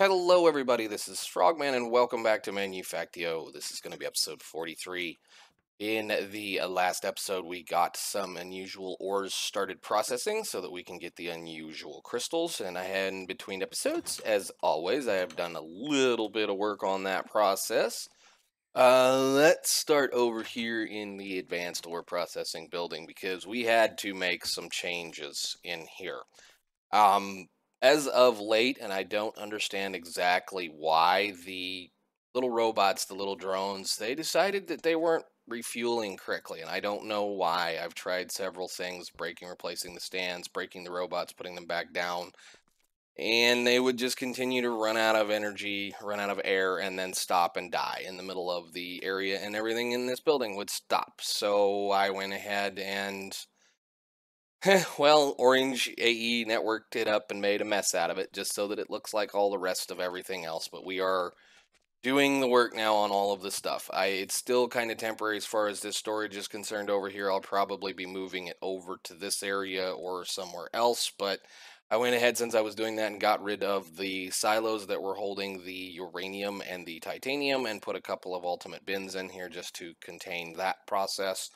Hello everybody, this is Frogman and welcome back to Manufactio. This is going to be episode 43. In the last episode we got some unusual ores started processing so that we can get the unusual crystals, and I had in between episodes, as always, I have done a little bit of work on that process. Let's start over here in the advanced ore processing building because we had to make some changes in here. As of late, and I don't understand exactly why, the little robots, the little drones, they decided that they weren't refueling correctly, and I don't know why. I've tried several things, breaking, replacing the stands, breaking the robots, putting them back down, and they would just continue to run out of energy, run out of air, and then stop and die in the middle of the area, and everything in this building would stop. So I went ahead and well, Orange AE networked it up and made a mess out of it just so that it looks like all the rest of everything else. But we are doing the work now on all of this stuff. It's still kind of temporary as far as this storage is concerned over here. I'll probably be moving it over to this area or somewhere else. But I went ahead, since I was doing that, and got rid of the silos that were holding the uranium and the titanium and put a couple of ultimate bins in here just to contain that process.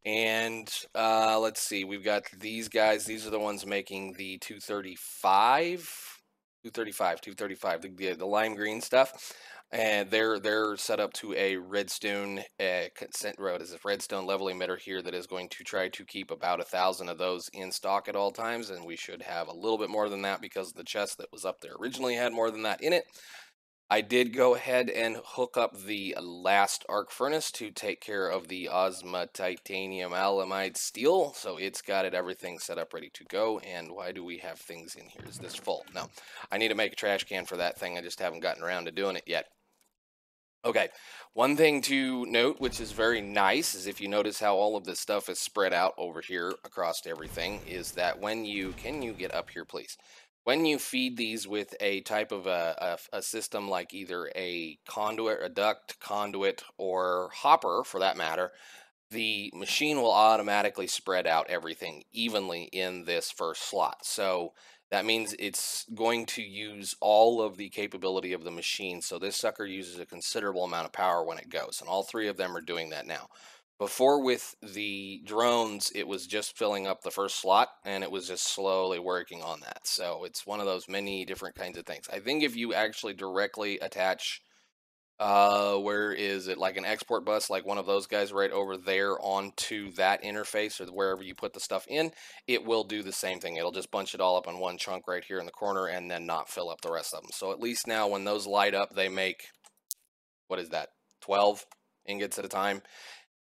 And let's see, we've got these guys. These are the ones making the 235, the lime green stuff. And they're set up to a redstone redstone level emitter here that is going to try to keep about 1,000 of those in stock at all times, and we should have a little bit more than that because the chest that was up there originally had more than that in it. I did go ahead and hook up the last arc furnace to take care of the Osma titanium alamide steel, so it's got everything set up ready to go. And why do we have things in here? Is this full? No, I need to make a trash can for that thing. I just haven't gotten around to doing it yet. Okay, one thing to note, which is very nice, is if you notice how all of this stuff is spread out over here across everything, is that when you, can you get up here please? When you feed these with a type of a system like either a conduit, a duct, conduit, or hopper for that matter, the machine will automatically spread out everything evenly in this first slot. So that means it's going to use all of the capability of the machine. So this sucker uses a considerable amount of power when it goes, and all three of them are doing that now. Before, with the drones, it was just filling up the first slot, and it was just slowly working on that. So it's one of those many different kinds of things. I think if you actually directly attach, where is it, like an export bus, like one of those guys right over there, onto that interface or wherever you put the stuff in, it will do the same thing. It'll just bunch it all up in one chunk right here in the corner and then not fill up the rest of them. So at least now when those light up, they make, what is that, 12 ingots at a time.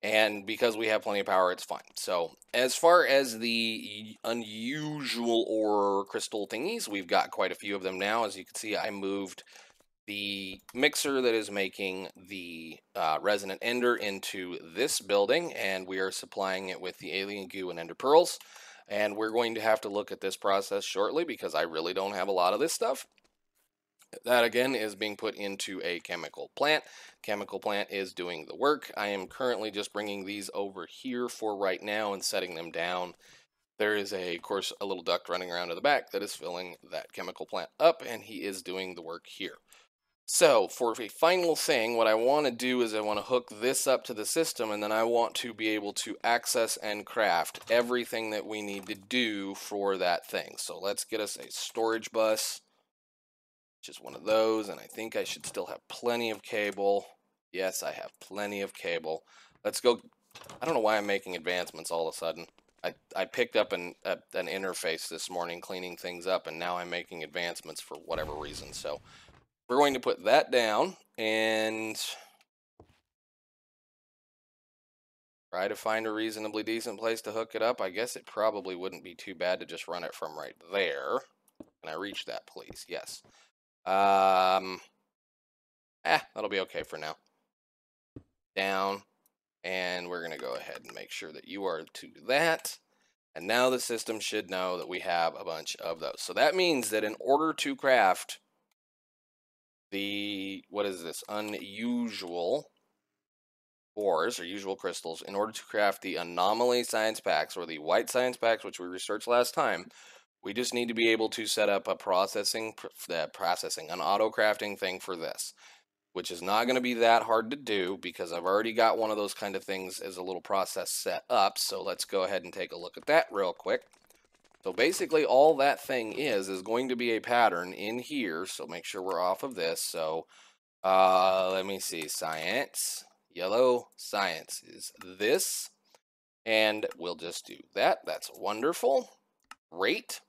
And because we have plenty of power, it's fine. So as far as the unusual ore crystal thingies, we've got quite a few of them now. As you can see, I moved the mixer that is making the Resin Entender into this building, and we are supplying it with the alien goo and ender pearls. And we're going to have to look at this process shortly because I really don't have a lot of this stuff. That again is being put into a chemical plant. Chemical plant is doing the work. I am currently just bringing these over here for right now and setting them down. There is, of course, a little duct running around to the back that is filling that chemical plant up, and he is doing the work here. So for a final thing, what I want to do is I want to hook this up to the system, and then I want to be able to access and craft everything that we need to do for that thing. So let's get us a storage bus, which is one of those, and I think I should still have plenty of cable. Yes, I have plenty of cable. Let's go. I don't know why I'm making advancements all of a sudden. I picked up an interface this morning cleaning things up, and now I'm making advancements for whatever reason. So we're going to put that down and try to find a reasonably decent place to hook it up. I guess it probably wouldn't be too bad to just run it from right there. Can I reach that, please? Yes. That'll be okay for now. Down, and we're going to go ahead and make sure that you are to that. And now the system should know that we have a bunch of those. So that means that in order to craft the, what is this, unusual ores or usual crystals, in order to craft the anomaly science packs or the white science packs, which we researched last time, We just need to be able to set up a an auto crafting thing for this, which is not going to be that hard to do because I've already got one of those kind of things as a little process set up. So let's go ahead and take a look at that real quick. So basically all that thing is going to be a pattern in here. So make sure we're off of this. So let me see, science, yellow, science is this. And we'll just do that. That's wonderful. Great.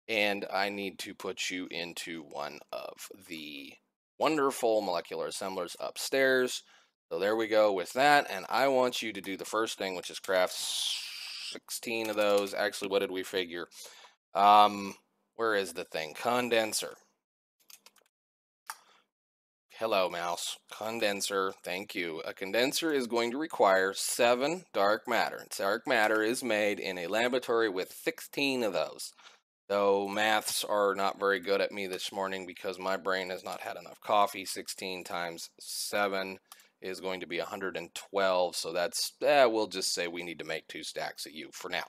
And I need to put you into one of the wonderful molecular assemblers upstairs. So there we go with that. And I want you to do the first thing, which is craft 16 of those. Actually, what did we figure? Where is the thing? Condenser. Hello, mouse. Condenser. Thank you. A condenser is going to require 7 dark matter. Dark matter is made in a laboratory with 16 of those. Though maths are not very good at me this morning because my brain has not had enough coffee. 16 times 7 is going to be 112. So that's, we'll just say we need to make 2 stacks of you for now,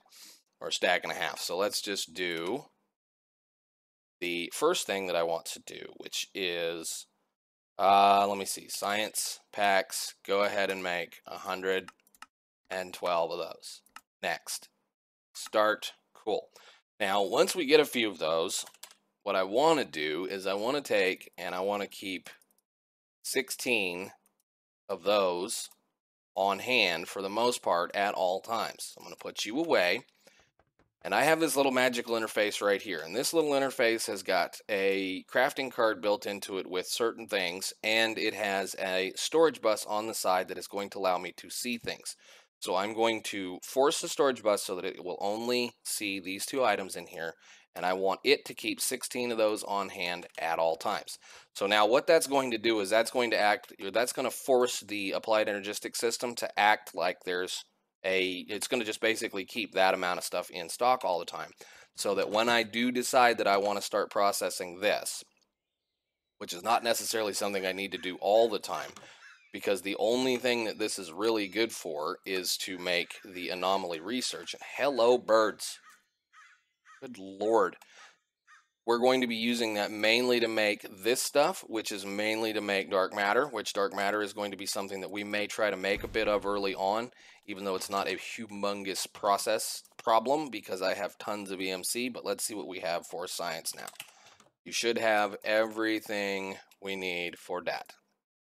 or a stack and a half. So let's just do the first thing that I want to do, which is, let me see, science packs. Go ahead and make 112 of those. Next, start. Cool. Now, once we get a few of those, what I want to do is I want to take and I want to keep 16 of those on hand for the most part at all times. I'm going to put you away. And I have this little magical interface right here. And this little interface has got a crafting card built into it with certain things. And it has a storage bus on the side that is going to allow me to see things. So I'm going to force the storage bus so that it will only see these 2 items in here. And I want it to keep 16 of those on hand at all times. So now what that's going to do is that's going to force the applied energistic system to act like it's going to just basically keep that amount of stuff in stock all the time. So that when I do decide that I want to start processing this, which is not necessarily something I need to do all the time, because the only thing that this is really good for is to make the anomaly research. And hello, birds. Good Lord. We're going to be using that mainly to make this stuff, which is mainly to make dark matter, which dark matter is going to be something that we may try to make a bit of early on, even though it's not a humongous process problem because I have tons of EMC. But let's see what we have for science now. You should have everything we need for that.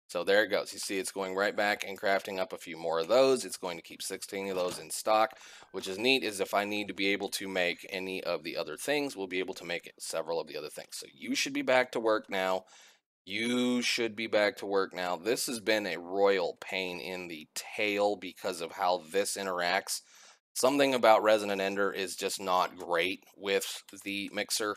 So there it goes. You see it's going right back and crafting up a few more of those. It's going to keep 16 of those in stock, which is neat. Is if I need to be able to make any of the other things, we'll be able to make several of the other things. So you should be back to work now. You should be back to work now. This has been a royal pain in the tail because of how this interacts. Something about Resin Entender is just not great with the mixer.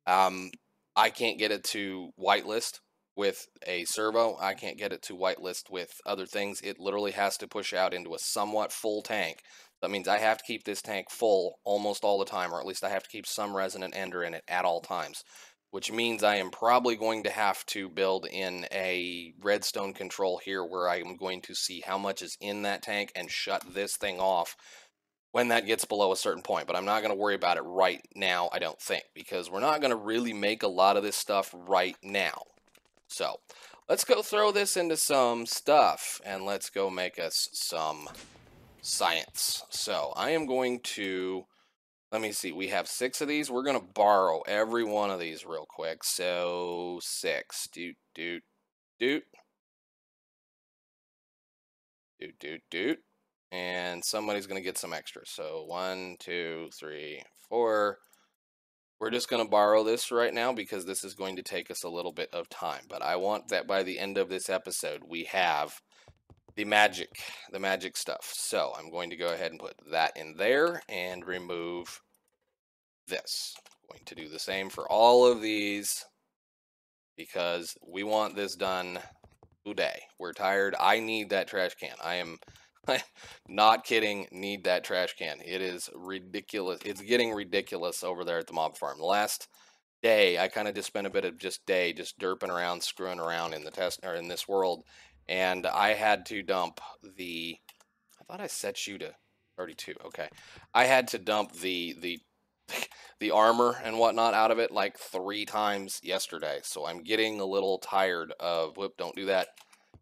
I can't get it to whitelist with a servo. I can't get it to whitelist with other things. It literally has to push out into a somewhat full tank. That means I have to keep this tank full almost all the time, or at least I have to keep some Resin Entender in it at all times, which means I am probably going to have to build in a redstone control here where I am going to see how much is in that tank and shut this thing off when that gets below a certain point. But I'm not going to worry about it right now, I don't think, because we're not going to really make a lot of this stuff right now. So let's go throw this into some stuff and let's go make us some science. So I am going to, let me see, we have 6 of these. We're going to borrow every one of these real quick. So 6, doot, doot, doot, doot, doot, doot. And somebody's going to get some extra. So 1, 2, 3, 4. We're just going to borrow this right now because this is going to take us a little bit of time. But I want that by the end of this episode, we have the magic stuff. So I'm going to go ahead and put that in there and remove this. I'm going to do the same for all of these because we want this done today. We're tired. I need that trash can. I am not kidding, need that trash can. It is ridiculous. It's getting ridiculous over there at the mob farm. The last day, I kind of just spent a bit of just derping around, screwing around in the test or in this world, and I had to dump the. I thought I set you to 32. Okay, I had to dump the the armor and whatnot out of it like 3 times yesterday. So I'm getting a little tired of, whoop, don't do that.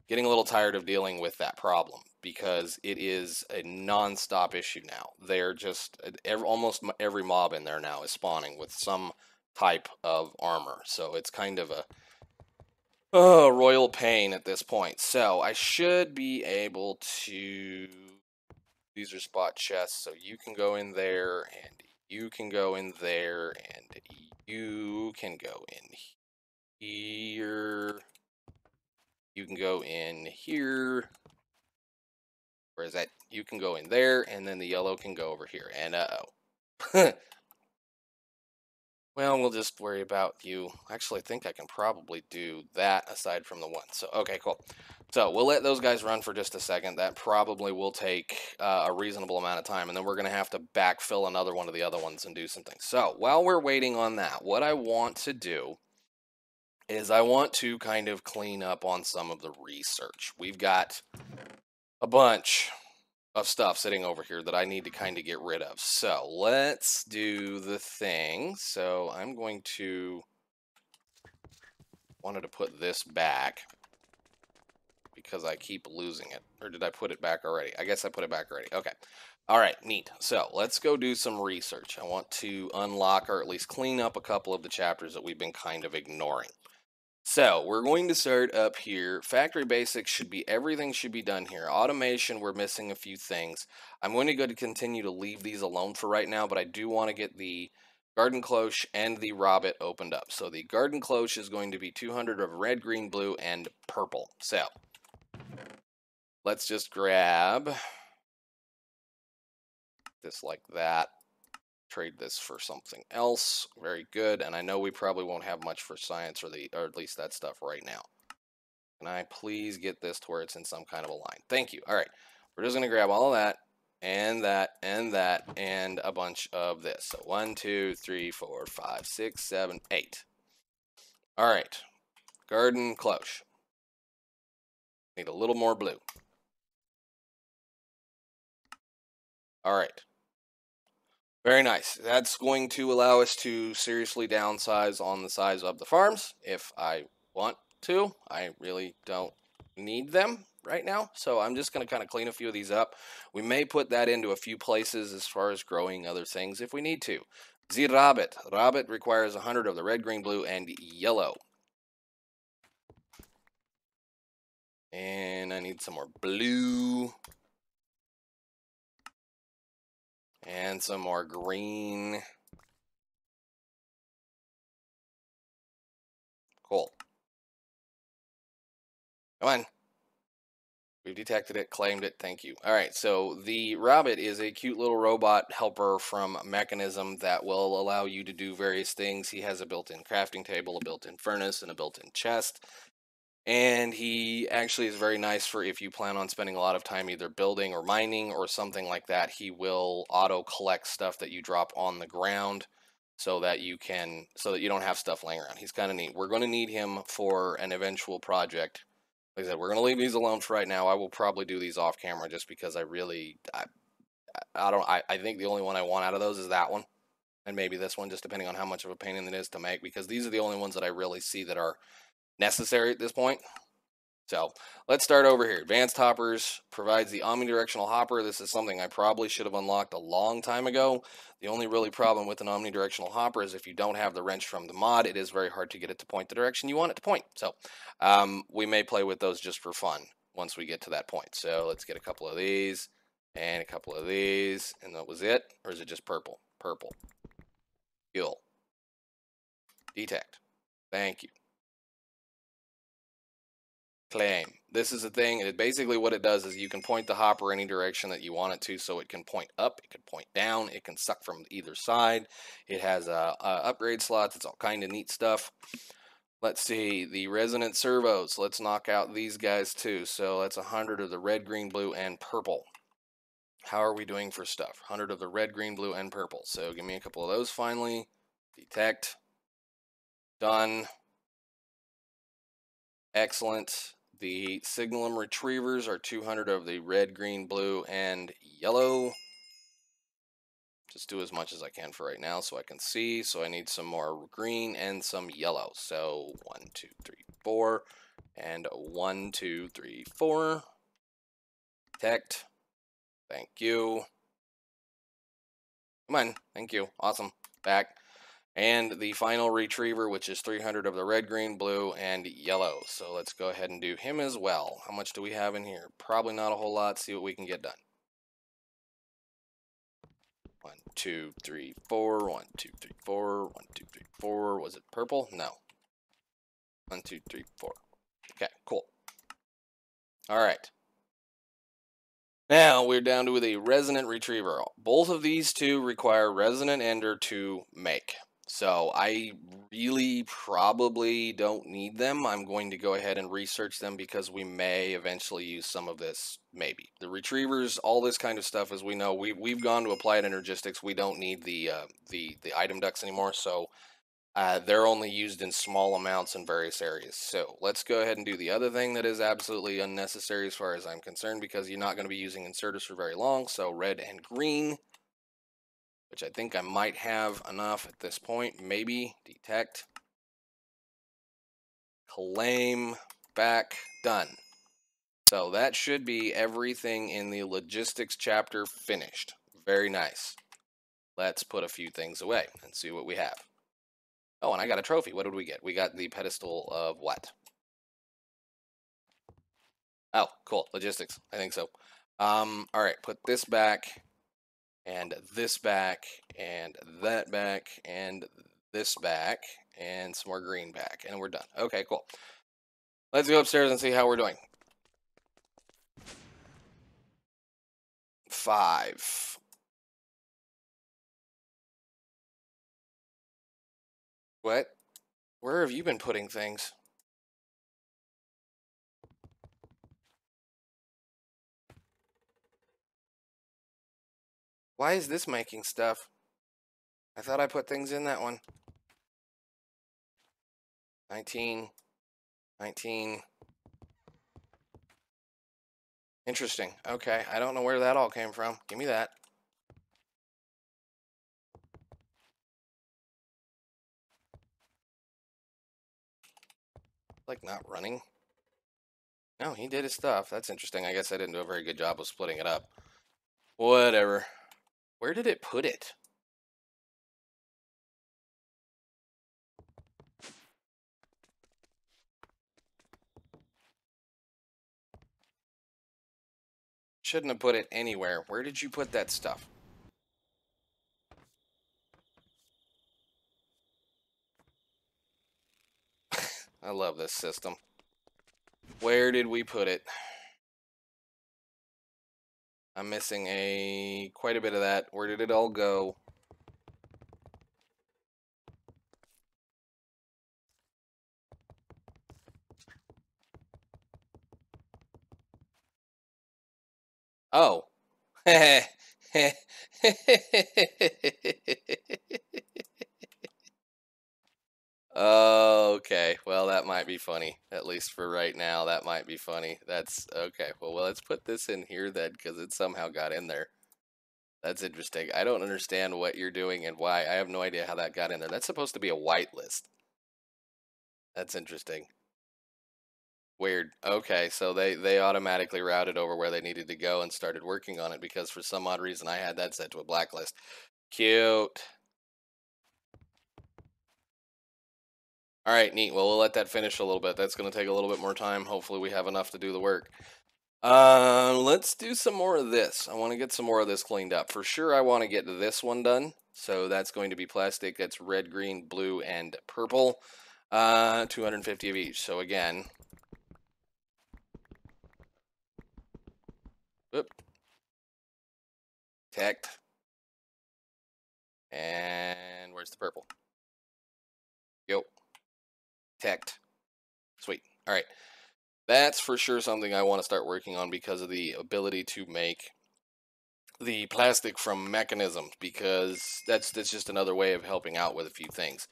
Getting a little tired of dealing with that problem because it is a non-stop issue now. They're just, almost every mob in there now is spawning with some type of armor. So it's kind of a royal pain at this point. So I should be able to, these are spot chests, so you can go in there, and you can go in there, and you can go in here. You can go in here. Where is that? You can go in there, and then the yellow can go over here. And uh-oh. Well, we'll just worry about you. Actually, I think I can probably do that aside from the one. So, okay, cool. So we'll let those guys run for just a second. That probably will take a reasonable amount of time, and then we're going to have to backfill another one of the other ones and do some things. So while we're waiting on that, what I want to do is I want to kind of clean up on some of the research. We've got a bunch of stuff sitting over here that I need to kind of get rid of. So let's do the thing. So I'm going to, wanted to put this back because I keep losing it. Or did I put it back already? I guess I put it back already. Okay. All right, neat. So let's go do some research. I want to unlock or at least clean up a couple of the chapters that we've been kind of ignoring. So we're going to start up here. Factory basics should be, everything should be done here. Automation, we're missing a few things. I'm going to go to continue to leave these alone for right now, but I do want to get the garden cloche and the rabbit opened up. So the garden cloche is going to be 200 of red, green, blue, and purple. So let's just grab this like that. Trade this for something else. Very good. And I know we probably won't have much for science or at least that stuff right now. Can I please get this to where it's in some kind of a line? Thank you. All right. We're just going to grab all of that and that and that and a bunch of this. So 1, 2, 3, 4, 5, 6, 7, 8. All right. Garden cloche. Need a little more blue. All right. Very nice. That's going to allow us to seriously downsize on the size of the farms if I want to. I really don't need them right now, so I'm just going to kind of clean a few of these up. We may put that into a few places as far as growing other things if we need to. The rabbit. Rabbit requires 100 of the red, green, blue, and yellow. And I need some more blue. And some more green. Cool. Come on. We've detected it, claimed it, thank you. All right, so the rabbit is a cute little robot helper from Mechanism that will allow you to do various things. He has a built-in crafting table, a built-in furnace, and a built-in chest. And he actually is very nice for if you plan on spending a lot of time either building or mining or something like that. He will auto-collect stuff that you drop on the ground so that you don't have stuff laying around. He's kind of neat. We're going to need him for an eventual project. Like I said, we're going to leave these alone for right now. I will probably do these off camera just because I think the only one I want out of those is that one. And maybe this one, just depending on how much of a pain in it is to make, because these are the only ones that I really see that are necessary at this point. So let's start over here. Advanced Hoppers provides the omnidirectional hopper. This is something I probably should have unlocked a long time ago. The only really problem with an omnidirectional hopper is if you don't have the wrench from the mod, it is very hard to get it to point the direction you want it to point. So we may play with those just for fun once we get to that point. So let's get a couple of these and a couple of these, and that was it. Or is it just purple? Purple. Fuel. Detect. Thank you. Claim. This is a thing. Basically what it does is you can point the hopper any direction that you want it to, so it can point up, it can point down, it can suck from either side. It has upgrade slots. It's all kind of neat stuff. Let's see, the resonant servos. Let's knock out these guys too. So that's 100 of the red, green, blue, and purple. How are we doing for stuff? 100 of the red, green, blue, and purple. So give me a couple of those finally. Detect. Done. Excellent. The signalum retrievers are 200 of the red, green, blue, and yellow. just do as much as I can for right now so I can see. So I need some more green and some yellow. So 1, 2, 3, 4, and 1, 2, 3, 4. Detect. Thank you. Come on. Thank you. Awesome. Back. And the final retriever, which is 300 of the red, green, blue, and yellow. So let's go ahead and do him as well. How much do we have in here? Probably not a whole lot. See what we can get done. 1, 2, 3, 4. 1, 2, 3, 4. 1, 2, 3, 4. Was it purple? No. 1, 2, 3, 4. Okay, cool. All right. Now we're down to the resonant retriever. Both of these two require Resin Entender to make. So I really probably don't need them. I'm going to go ahead and research them because we may eventually use some of this, maybe. The retrievers, all this kind of stuff, as we know, we've gone to applied energistics. We don't need the item ducts anymore, so they're only used in small amounts in various areas. So let's go ahead and do the other thing that is absolutely unnecessary as far as I'm concerned, because you're not going to be using inserters for very long. So red and green, which I think I might have enough at this point. Maybe. Detect. Claim. Back. Done. So that should be everything in the logistics chapter finished. Very nice. Let's put a few things away and see what we have. Oh, and I got a trophy. What did we get? We got the pedestal of what? Oh, cool. Logistics. I think so. All right. Put this back, and this back, and that back, and this back, and some more green back, and we're done. Okay, cool. Let's go upstairs and see how we're doing. 5. What? Where have you been putting things? Why is this making stuff? I thought I put things in that one. 19. 19. Interesting. Okay, I don't know where that all came from. Give me that. Like not running. No, he did his stuff. That's interesting. I guess I didn't do a very good job of splitting it up. Whatever. Where did it put it? Shouldn't have put it anywhere. Where did you put that stuff? I love this system. Where did we put it? I'm missing quite a bit of that. Where did it all go? Oh. Okay, well, that might be funny. At least for right now, that might be funny. That's okay. Well, let's put this in here then, because it somehow got in there. That's interesting. I don't understand what you're doing and why. I have no idea how that got in there. That's supposed to be a whitelist. That's interesting. Weird. Okay, so they automatically routed over where they needed to go and started working on it, because for some odd reason I had that set to a blacklist. Cute. All right, neat. Well, we'll let that finish a little bit. That's going to take a little bit more time. Hopefully we have enough to do the work. Let's do some more of this. I want to get some more of this cleaned up. For sure, I want to get this one done. So that's going to be plastic. That's red, green, blue, and purple. 250 of each. So again, whoop, detect, and where's the purple? Yo, detect. Sweet. All right. That's for sure something I want to start working on, because of the ability to make the plastic from mechanisms, because that's just another way of helping out with a few things.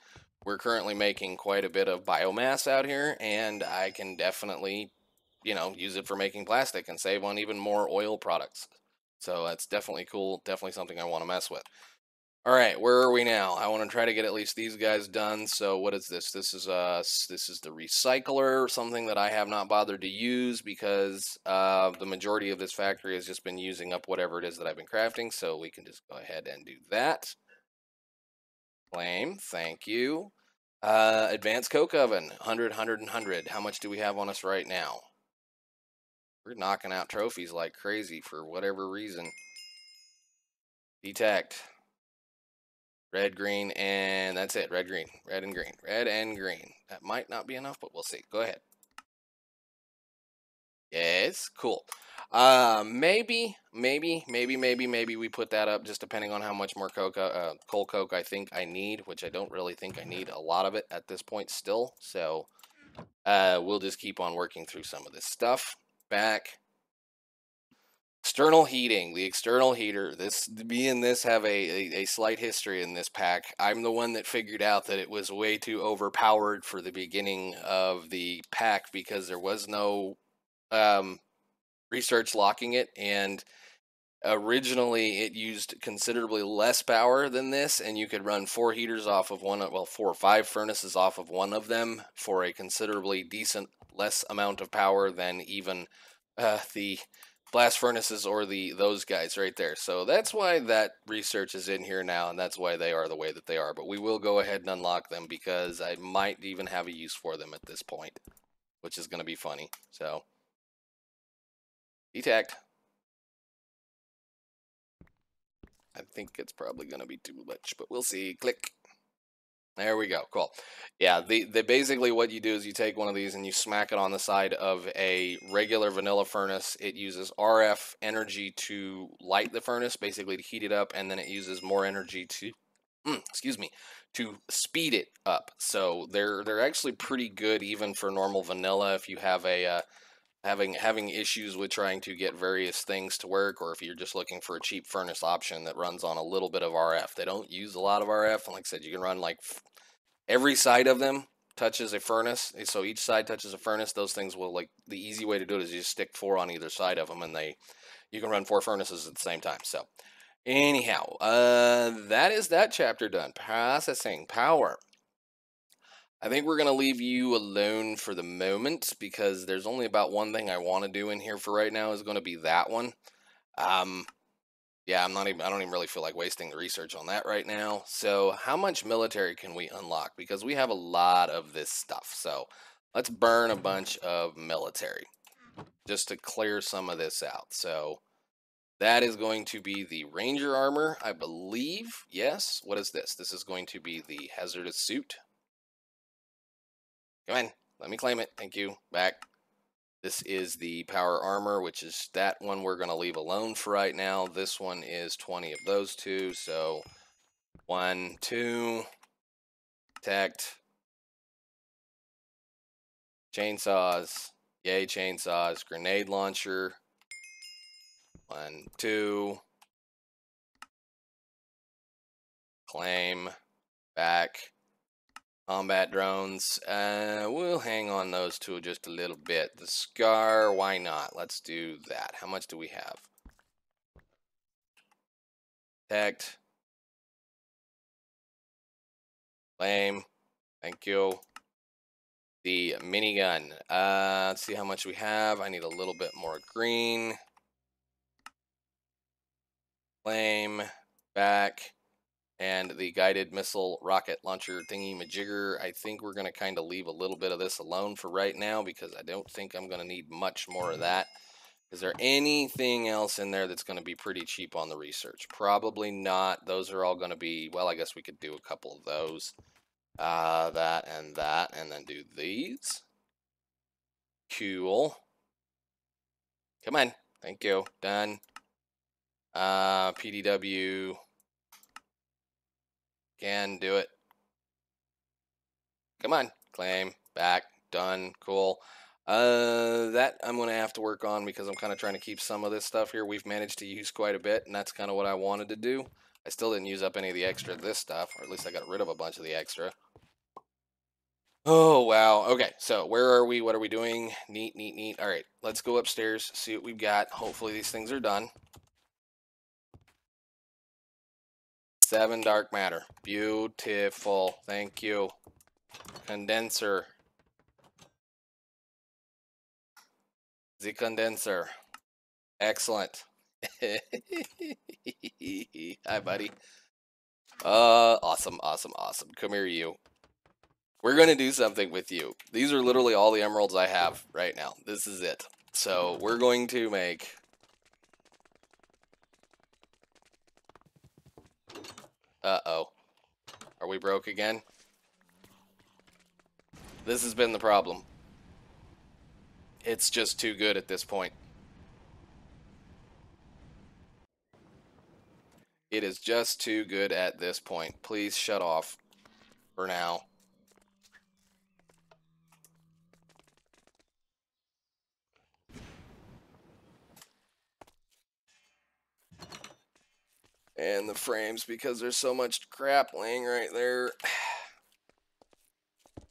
We're currently making quite a bit of biomass out here, and I can definitely, use it for making plastic and save on even more oil products. So that's definitely cool, definitely something I want to mess with. All right, where are we now? I want to try to get at least these guys done. So what is this? This is the recycler, something that I have not bothered to use because the majority of this factory has just been using up whatever it is that I've been crafting. So we can just go ahead and do that. Claim, thank you. Advanced coke oven, 100, 100, and 100. How much do we have on us right now? We're knocking out trophies like crazy for whatever reason. Detect. Red, green, and that's it. Red, green, red, and green, red, and green. That might not be enough, but we'll see. Go ahead. Yes, cool. Maybe we put that up just depending on how much more coal coke I think I need, which I don't really think I need a lot of it at this point still. So, we'll just keep on working through some of this stuff. Back. External heating, the external heater. Me and this have a slight history in this pack. I'm the one that figured out that it was way too overpowered for the beginning of the pack because there was no research locking it, and originally it used considerably less power than this, and you could run 4 heaters off of one, well, 4 or 5 furnaces off of one of them for a considerably decent less amount of power than even the blast furnaces or those guys right there. So that's why that research is in here now, and that's why they are the way that they are. But we will go ahead and unlock them because I might even have a use for them at this point, which is going to be funny. So detect. I think it's probably going to be too much, but we'll see. Click. There we go. Cool. Yeah, the basically what you do is you take one of these and you smack it on the side of a regular vanilla furnace. It uses RF energy to light the furnace, basically to heat it up, and then it uses more energy to, excuse me, to speed it up. So they're actually pretty good even for normal vanilla if you have a having issues with trying to get various things to work, or if you're just looking for a cheap furnace option that runs on a little bit of RF. They don't use a lot of RF, and like I said, you can run like every side of them touches a furnace, so each side touches a furnace. Those things will, like, the easy way to do it is you just stick 4 on either side of them, and you can run 4 furnaces at the same time. So anyhow, that is that chapter done. Processing power. I think we're going to leave you alone for the moment because there's only about one thing I want to do in here for right now is going to be that one. Yeah, I don't even really feel like wasting the research on that right now. So how much military can we unlock? Because we have a lot of this stuff. So let's burn a bunch of military just to clear some of this out. So that is going to be the Ranger armor, I believe. Yes. What is this? This is going to be the hazardous suit. Come on, let me claim it. Thank you. Back. This is the power armor, which is that one we're going to leave alone for right now. This one is 20 of those two. So 1, 2, protect, chainsaws, yay chainsaws, grenade launcher, 1, 2, claim, back. Combat drones, we'll hang on those two just a little bit. The Scar, why not? Let's do that. How much do we have? Protect. Flame. Thank you. The minigun. Let's see how much we have. I need a little bit more green. Flame. Back. And the guided missile rocket launcher thingy majigger. I think we're going to kind of leave a little bit of this alone for right now because I don't think I'm going to need much more of that. Is there anything else in there that's going to be pretty cheap on the research? Probably not. Those are all going to be, well, I guess we could do a couple of those. That, and then do these. Cool. Come on. Thank you. Done. PDW. Can do it. Come on. Claim. Back. Done. Cool. That I'm going to have to work on because I'm kind of trying to keep some of this stuff here. We've managed to use quite a bit, and that's kind of what I wanted to do. I still didn't use up any of the extra of this stuff, or at least I got rid of a bunch of the extra. Oh, wow. Okay, so where are we? What are we doing? Neat, neat, neat. All right, let's go upstairs, see what we've got. Hopefully these things are done. 7 dark matter. Beautiful. Thank you. Condenser. The condenser. Excellent. Hi, buddy. Awesome, awesome, awesome. Come here, you. We're going to do something with you. These are literally all the emeralds I have right now. This is it. So we're going to make... Uh-oh. Are we broke again? This has been the problem. It's just too good at this point. It is just too good at this point. Please shut off for now. And the frames, because there's so much crap laying right there. I'm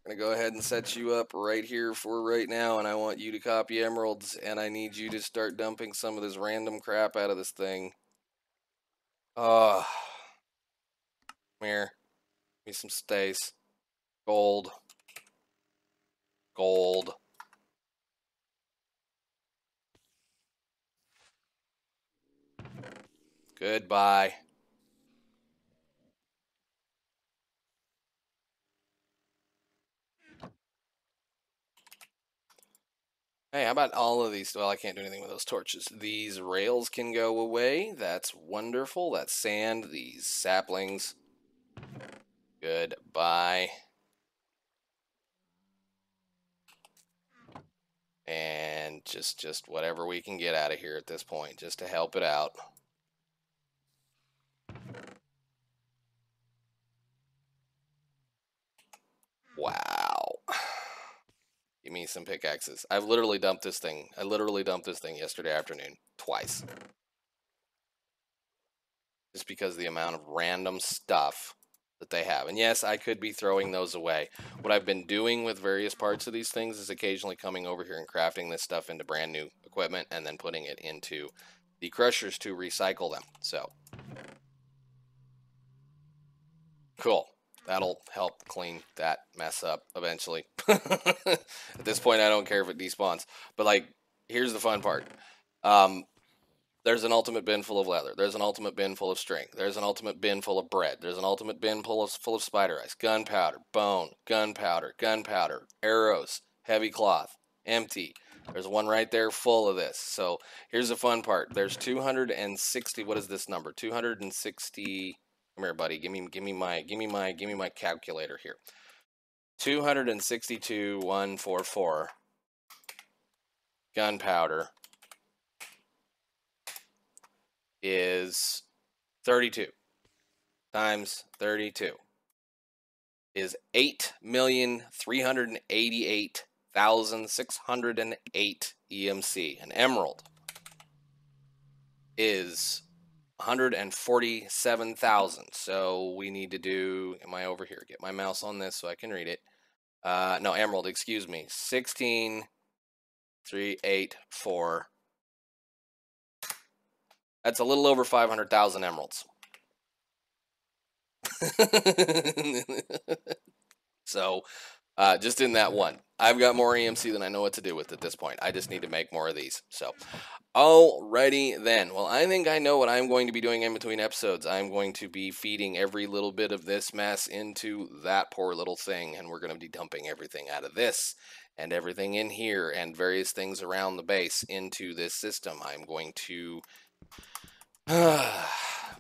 going to go ahead and set you up right here for right now, and I want you to copy emeralds, and I need you to start dumping some of this random crap out of this thing. Oh. Come here. Give me some space. Gold. Gold. Goodbye. Hey, how about all of these? Well, I can't do anything with those torches. These rails can go away. That's wonderful. That's sand. These saplings. Goodbye. And just whatever we can get out of here at this point, just to help it out. Wow. Give me some pickaxes. I've literally dumped this thing. I literally dumped this thing yesterday afternoon. Twice. Just because of the amount of random stuff that they have. And yes, I could be throwing those away. What I've been doing with various parts of these things is occasionally coming over here and crafting this stuff into brand new equipment and then putting it into the crushers to recycle them. So, cool. That'll help clean that mess up eventually. At this point, I don't care if it despawns. But, like, here's the fun part. There's an ultimate bin full of leather. There's an ultimate bin full of string. There's an ultimate bin full of bread. There's an ultimate bin full of spider eyes, gunpowder, bone, gunpowder, arrows, heavy cloth, empty. There's one right there full of this. So here's the fun part. There's 260. What is this number? 260. Come here, buddy. Give me my calculator here. 262,144 gunpowder is 32 times 32 is 8,388,608 EMC. An emerald is 147,000. So we need to do, am I over here? Get my mouse on this so I can read it. No, emerald, excuse me. 16,384. That's a little over 500,000 emeralds. So, just in that one. I've got more EMC than I know what to do with at this point. I just need to make more of these. So, alrighty then. Well, I think I know what I'm going to be doing in between episodes. I'm going to be feeding every little bit of this mess into that poor little thing, and we're going to be dumping everything out of this and everything in here and various things around the base into this system. I'm going to...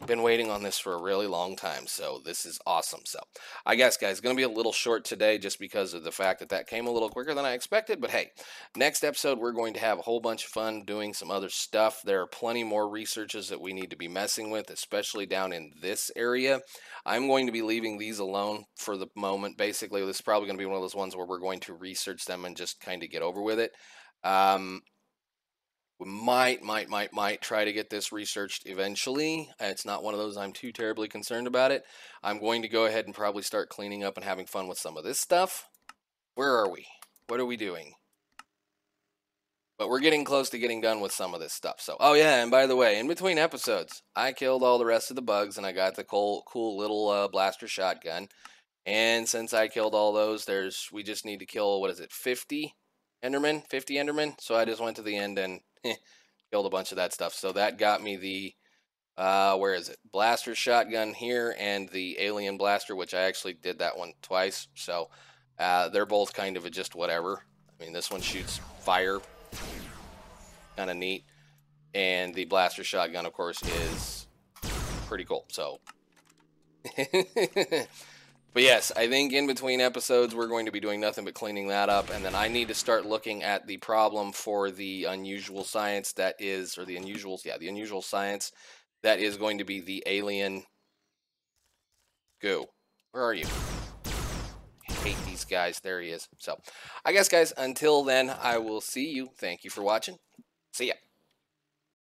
been waiting on this for a really long time, so this is awesome. So I guess, guys, going to be a little short today just because of the fact that that came a little quicker than I expected. But hey, next episode we're going to have a whole bunch of fun doing some other stuff. There are plenty more researches that we need to be messing with, especially down in this area. I'm going to be leaving these alone for the moment. Basically, this is probably going to be one of those ones where we're going to research them and just kind of get over with it. We might try to get this researched eventually. It's not one of those I'm too terribly concerned about it. I'm going to go ahead and probably start cleaning up and having fun with some of this stuff. Where are we? What are we doing? But we're getting close to getting done with some of this stuff. So, oh yeah, and by the way, in between episodes, I killed all the rest of the bugs, and I got the cool little blaster shotgun. And since I killed all those, we just need to kill, what is it, 50 Endermen? 50 Endermen? So I just went to the end and killed a bunch of that stuff. So that got me the, where is it? Blaster shotgun here and the alien blaster, which I actually did that one twice. So they're both kind of just whatever. I mean, this one shoots fire. Kind of neat. And the blaster shotgun, of course, is pretty cool. So, but yes, I think in between episodes, we're going to be doing nothing but cleaning that up. And then I need to start looking at the problem for the unusual science that is, or the unusuals, yeah, the unusual science that is going to be the alien goo. Where are you? I hate these guys. There he is. So, I guess, guys, until then, I will see you. Thank you for watching. See ya.